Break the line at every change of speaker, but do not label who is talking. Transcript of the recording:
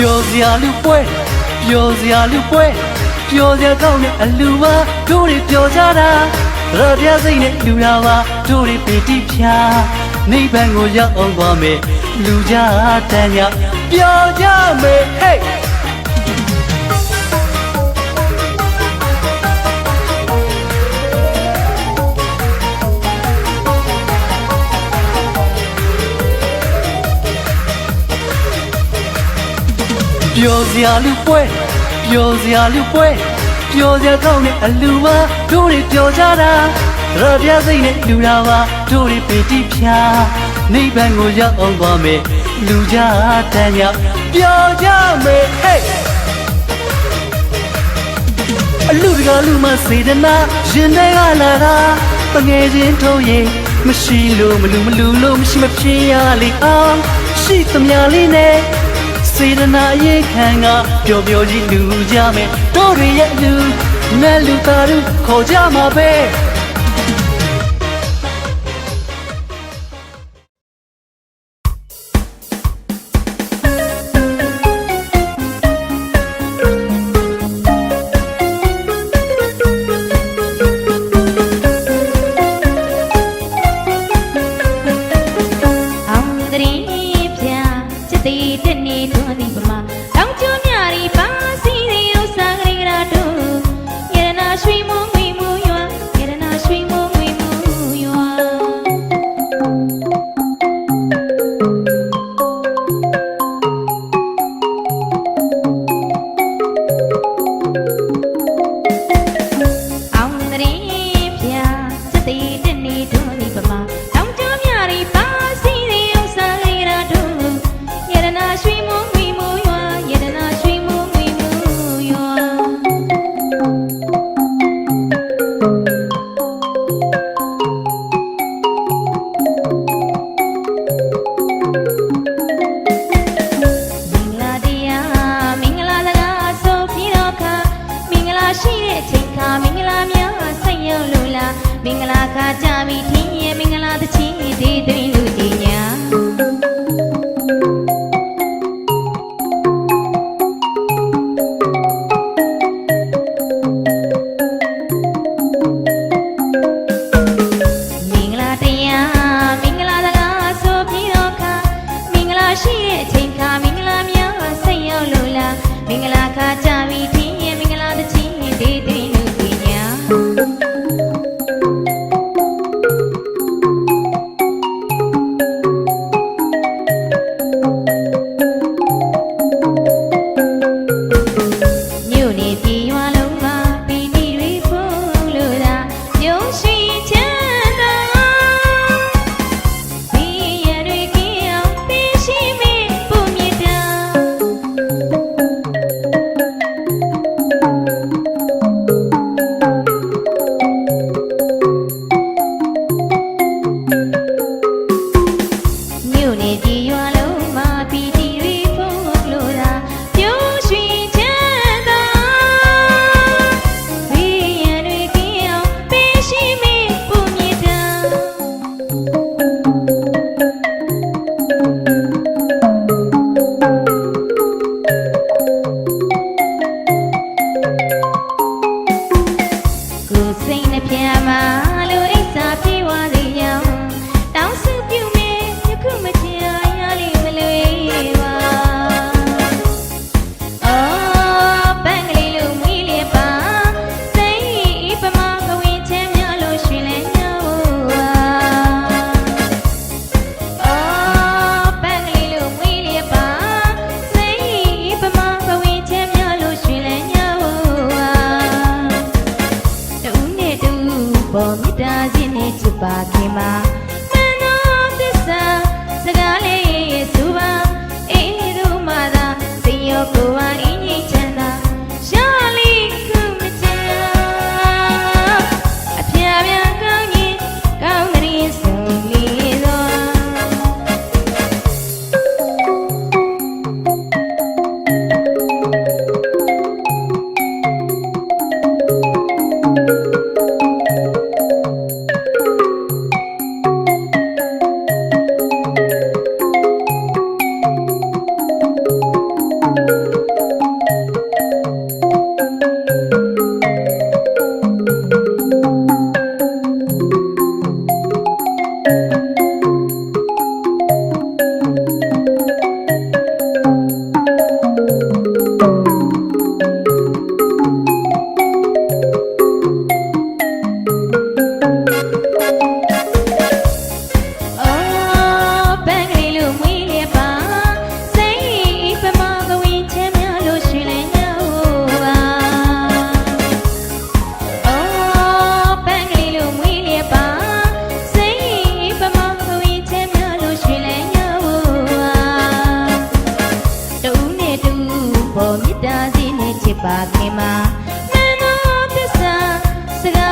ပြောစရာလူပွဲပြောစရာလူပွဲပြောစရာကောင်းတဲ့အလူပါတို့တွေပြောကြတာရပြစိတ်နဲ့လူလာပါတို့တွေပေတိဖြာနိဗ္ဗာန်ကိုရောက်အောင်သွားမယ်လူကြတန်းကြပြောကြမယ်ဟေးပြောစရာလူပွဲပြောစရာလူပွဲပြောစရာကောင်းတဲ့အလူပါတို့တွေပြောကြတာရပြစိတ်နဲ့လူလာပါတို့တွေပေတိဖြာနိဗ္ဗာန်ကိုရောက်အောင်သွားမယ်လူကြတန်းကြပြောကြမယ်ဟေးအလူတကာလူမစေတနာရင်ထဲကလာတာတငယ်ချင်းတို့ရဲ့မရှိလို့မလူလို့မရှိမဖြစ်ရလေအောင်ရှိသမျှလေးနဲ့စေတနာရေးခံကပျော်ပျော်ကြီးလူကြမယ်တို့တွေရဲ့လူနဲ့လူသားတို့ခေါ်ကြမှာပဲမင်္ဂလာခါကြပြီထင်းရဲ့မင်္ဂလာသချင်းတွေတွင်လူကြီးညာမင်္ဂလာတရားမင်္ဂလာစကားဆိုပြီးတော့ခါမင်္ဂလာရှိတဲ့အချိန်ခါမင်္ဂလာများဆက်ရောက်လို့လားမင်္ဂလာခါကြပြီထင်းရဲ့မင်္ဂလာသချင်းတွေတွင်လူကြီးညာပေါ်မြတ်တာခြင်းနဲ့ချစ်ပါခင်ပါမန်တော်သစ္စာစကားလေးရဲ့သူပါအေးတို့မှသာစိတ်ရောကိုယ်ဝါအင်းကြီးချမ်းသာရှာလီခုမချမ်းအပြာပြာကောင်းရင်ကောင်းတဲ့ရင်ဆုံးလေးသော ပါခင်မှာမနောသစ္စာစကား